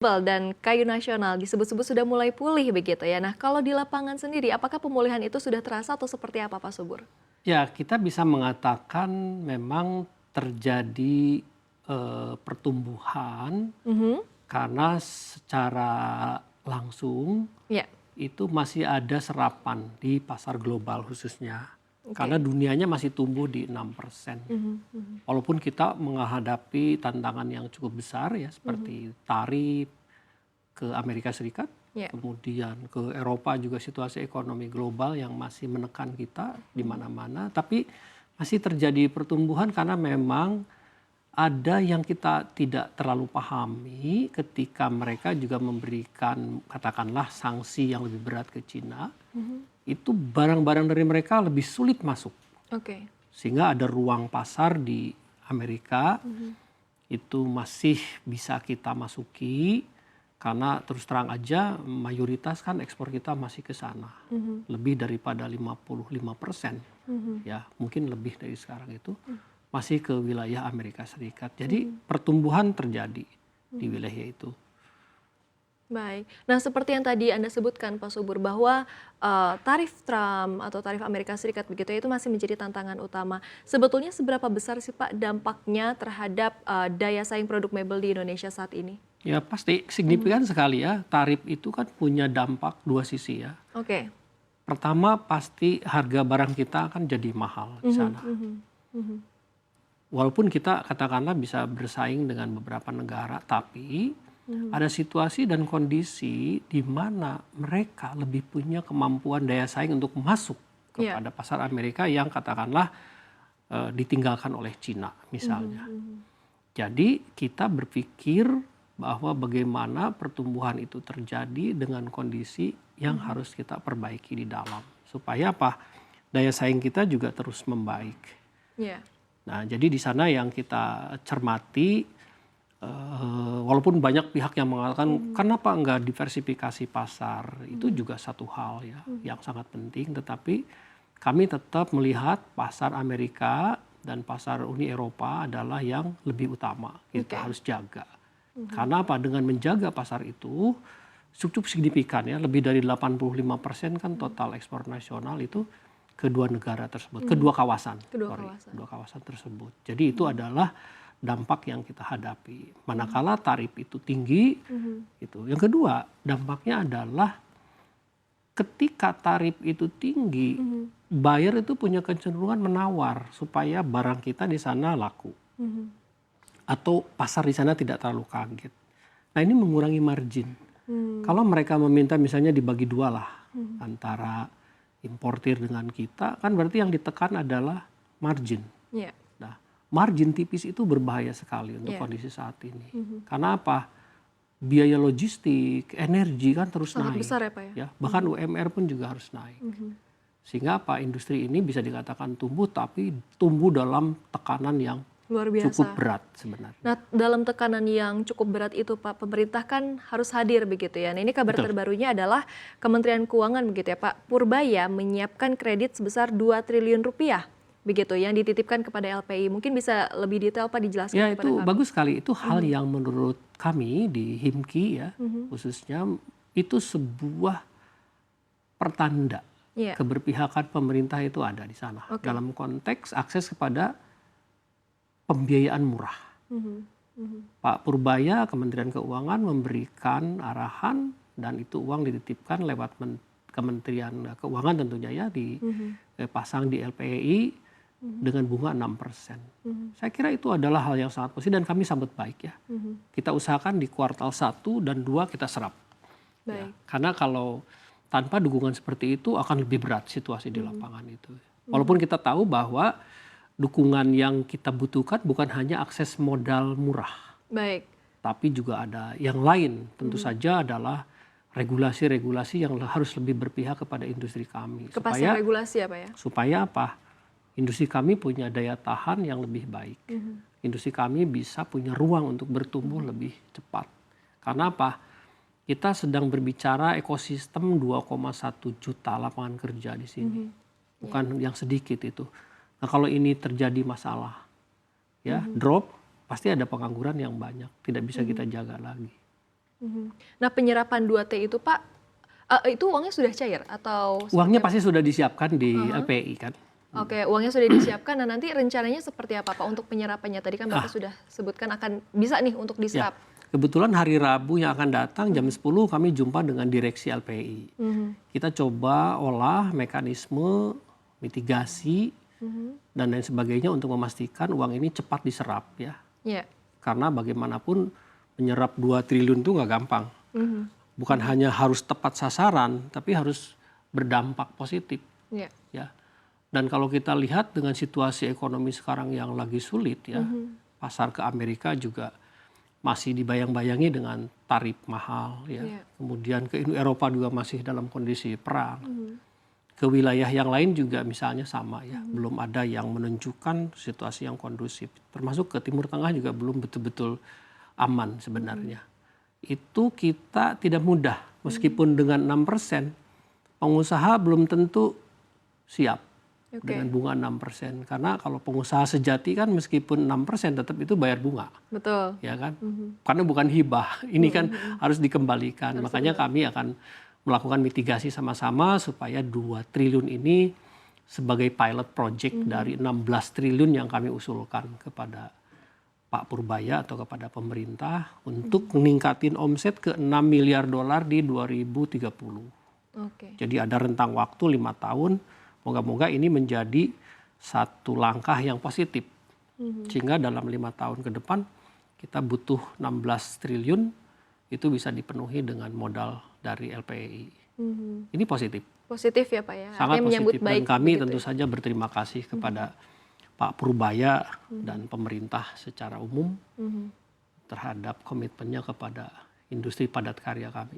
Dan kayu nasional disebut-sebut sudah mulai pulih begitu ya. Nah, kalau di lapangan sendiri, apakah pemulihan itu sudah terasa atau seperti apa, Pak Subur? Ya, kita bisa mengatakan memang terjadi pertumbuhan Mhm. karena secara langsung Ya, itu masih ada serapan di pasar global khususnya. Karena oke. dunianya masih tumbuh di 6%. Mhm, mhm, Walaupun kita menghadapi tantangan yang cukup besar ya mhm. seperti tarif ke Amerika Serikat, Ya, kemudian ke Eropa juga situasi ekonomi global yang masih menekan kita di mhm. mana-mana, tapi masih terjadi pertumbuhan karena memang ada yang kita tidak terlalu pahami ketika mereka juga memberikan katakanlah sanksi yang lebih berat ke Cina, Mhm. itu barang-barang dari mereka lebih sulit masuk. Oke. Sehingga ada ruang pasar di Amerika Mhm, itu masih bisa kita masuki karena terus terang aja mayoritas kan ekspor kita masih ke sana. mhm, Lebih daripada 55%, mhm, ya mungkin lebih dari sekarang itu mmm, masih ke wilayah Amerika Serikat. Jadi mhm, pertumbuhan terjadi di mhm. wilayah itu. Baik. Nah, seperti yang tadi Anda sebutkan, Pak Subur, bahwa, tarif Trump atau tarif Amerika Serikat begitu ya, itu masih menjadi tantangan utama. Sebetulnya seberapa besar sih, Pak, dampaknya terhadap, daya saing produk mebel di Indonesia saat ini? Ya pasti Mhm. signifikan sekali ya, tarif itu kan punya dampak dua sisi ya. Oke. Pertama pasti harga barang kita akan jadi mahal di Mhm, sana. mhm, mhm, Walaupun kita katakanlah bisa bersaing dengan beberapa negara, tapi mhm. ada situasi dan kondisi di mana mereka lebih punya kemampuan daya saing untuk masuk Iya. kepada pasar Amerika yang katakanlah ditinggalkan oleh Cina Mhm, misalnya. mhm, Jadi kita berpikir bahwa bagaimana pertumbuhan itu terjadi dengan kondisi yang mhm. harus kita perbaiki di dalam. Supaya apa? Daya saing kita juga terus membaik. Iya. Nah, jadi di sana yang kita cermati, walaupun banyak pihak yang mengatakan Mhm, kenapa enggak diversifikasi pasar, itu mhm, juga satu hal ya mhm. yang sangat penting. Tetapi kami tetap melihat pasar Amerika dan pasar Uni Eropa adalah yang lebih utama kita Oke. harus jaga. Mhm, Karena apa? Dengan menjaga pasar itu cukup signifikan ya, lebih dari 85% kan mhm, total ekspor nasional itu kedua negara tersebut, mhm. kedua kawasan, Kedua sorry, kawasan. kedua kawasan tersebut. Jadi itu Mhm, adalah dampak yang kita hadapi. mhm, Manakala tarif itu tinggi, mhm, itu. Yang kedua, dampaknya adalah ketika tarif itu tinggi, mhm, buyer itu punya kecenderungan menawar supaya barang kita di sana laku mhm, atau pasar di sana tidak terlalu kaget. Nah, ini mengurangi margin. mmm, Kalau mereka meminta misalnya dibagi dua lah mhm. antara importir dengan kita, kan berarti yang ditekan adalah margin. Iya, Nah, margin tipis itu berbahaya sekali untuk iya. kondisi saat ini. Mhm. Karena apa? Biaya logistik, energi kan terus Sangat naik. besar ya, Pak, ya? Ya, bahkan Mhm, UMR pun juga harus naik. mhm, Sehingga apa? Industri ini bisa dikatakan tumbuh, tapi tumbuh dalam tekanan yang luar cukup biasa. berat sebenarnya. Nah, dalam tekanan yang cukup berat itu, Pak, pemerintah kan harus hadir begitu ya. Nah, ini kabar Betul. terbarunya adalah Kementerian Keuangan begitu ya, Pak, Purbaya menyiapkan kredit sebesar 2 triliun rupiah begitu yang dititipkan kepada LPI. Mungkin bisa lebih detail, Pak, dijelaskan Ya kepada itu kami. bagus sekali. Itu hal Mhm, yang menurut kami di HIMKI ya mhm, khususnya itu sebuah pertanda iya, keberpihakan pemerintah itu ada di sana. oke. Dalam konteks akses kepada pembiayaan murah. Mhm, mhm, Pak Purbaya, Kementerian Keuangan memberikan arahan dan itu uang dititipkan lewat Kementerian Keuangan tentunya ya mhm, dipasang di LPI mhm, dengan bunga 6%. mhm, Saya kira itu adalah hal yang sangat positif dan kami sambut baik ya. mhm. Kita usahakan di kuartal 1 dan 2 kita serap. Ya, Baik. karena kalau tanpa dukungan seperti itu akan lebih berat situasi di Mhm, lapangan itu. Walaupun mhm, kita tahu bahwa dukungan yang kita butuhkan bukan hanya akses modal murah, baik. tapi juga ada yang lain. Tentu Mhm. saja adalah regulasi-regulasi yang harus lebih berpihak kepada industri kami Kepastian supaya regulasi ya, Pak, ya? supaya apa? Industri kami punya daya tahan yang lebih baik. Mhm, Industri kami bisa punya ruang untuk bertumbuh mhm, lebih cepat. Karena apa? Kita sedang berbicara ekosistem 2,1 juta lapangan kerja di sini. mhm. Iya. Bukan yang sedikit itu. Nah, kalau ini terjadi masalah, ya, Mhm, drop, pasti ada pengangguran yang banyak, tidak bisa kita mhm. jaga lagi. Mhm. Nah, penyerapan 2T itu Pak, itu uangnya sudah cair atau seperti Uangnya apa? pasti sudah disiapkan di Heeh. LPI kan. Oke, uangnya sudah disiapkan. Nah, nanti rencananya seperti apa Pak untuk penyerapannya? Tadi kan Bapak Ah, sudah sebutkan akan bisa nih untuk ya. diserap. Kebetulan hari Rabu yang akan datang jam 10 kami jumpa dengan direksi LPI. Mhm. Kita coba olah mekanisme mitigasi Mhm. dan lain sebagainya untuk memastikan uang ini cepat diserap ya. Iya. Karena bagaimanapun menyerap 2 triliun itu nggak gampang. Mhm. Bukan hanya harus tepat sasaran, tapi harus berdampak positif Iya. ya. Dan kalau kita lihat dengan situasi ekonomi sekarang yang lagi sulit ya, pasar ke Amerika juga masih dibayang-bayangi dengan tarif mahal ya. Iya. Kemudian ke Eropa juga masih dalam kondisi perang. Mhm. Ke wilayah yang lain juga misalnya sama ya, belum ada yang menunjukkan situasi yang kondusif. Termasuk ke Timur Tengah juga belum betul-betul aman sebenarnya. Itu kita tidak mudah, meskipun dengan 6%, pengusaha belum tentu siap Oke. dengan bunga 6%. Karena kalau pengusaha sejati kan meskipun 6% tetap itu bayar bunga. Betul. Ya kan? Karena bukan hibah, ini kan harus dikembalikan. Harus Makanya kami akan melakukan mitigasi sama-sama supaya 2 triliun ini sebagai pilot project dari 16 triliun yang kami usulkan kepada Pak Purbaya atau kepada pemerintah untuk meningkatin omset ke 6 miliar dolar di 2030. Oke. Jadi ada rentang waktu 5 tahun, moga-moga ini menjadi satu langkah yang positif. Sehingga dalam 5 tahun ke depan kita butuh 16 triliun itu bisa dipenuhi dengan modal dari LPI. Mhm. Ini positif, Positif ya Pak ya, sangat artinya menyambut positif. Dan baik kami begitu tentu ya? saja berterima kasih kepada Pak Purbaya dan pemerintah secara umum Mhm. terhadap komitmennya kepada industri padat karya kami.